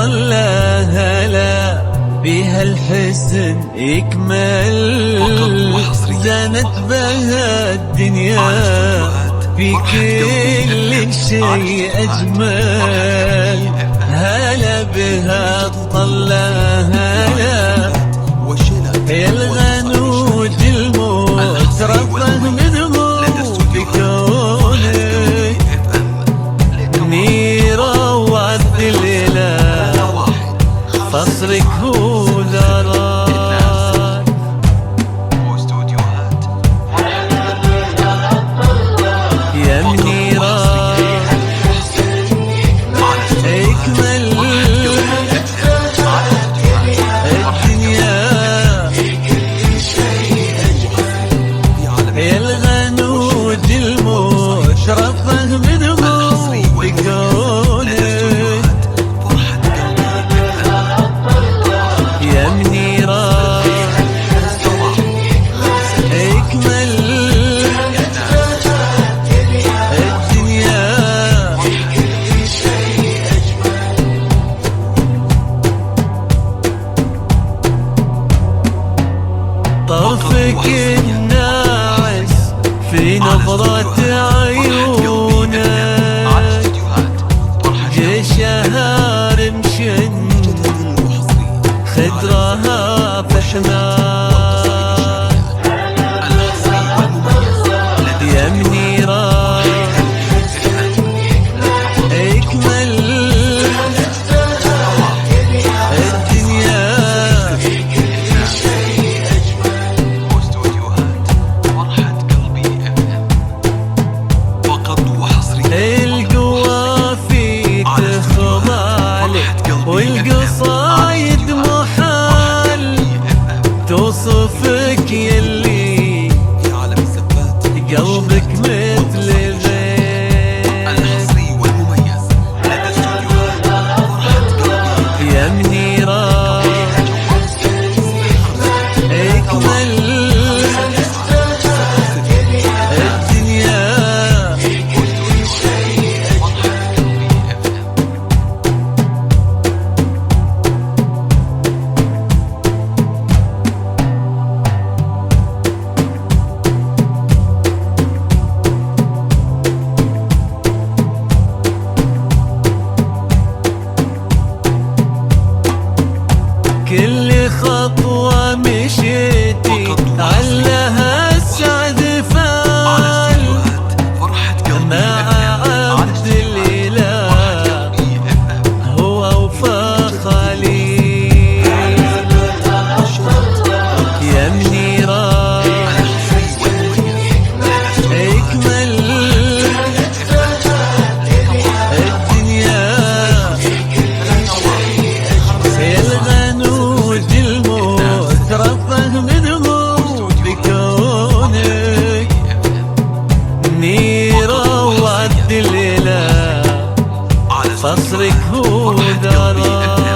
طلع هلا بها الحسن يكمل، زانت بها الدنيا في كل شيء أجمل. هلا بها طلع هلا يا الغنود الموت رفه منه بكونك نيرة وعد الإله فصلك هو دارك يا منيرة اكمل الدنيا يا الغنود الموت رفه منه بكونك يا منيرة اكمل الدنيا طرفك الناعس في نظرة عيونك جشهار مشن خدرها فحمان يا منيرة اكمل الدنيا القوى فيك تخضع لك والقصايد محال توصفك يلي قلبك مثل البيت يا منيرة اكمل الدنيا كل خطوة مشيتي علها السعد فال مع عبد الإله هو وفا خليل يا منيرة اكمل الدنيا يا الغنود الموت رفه منه بكونك نيرة وعد الإله فصلك هو دارك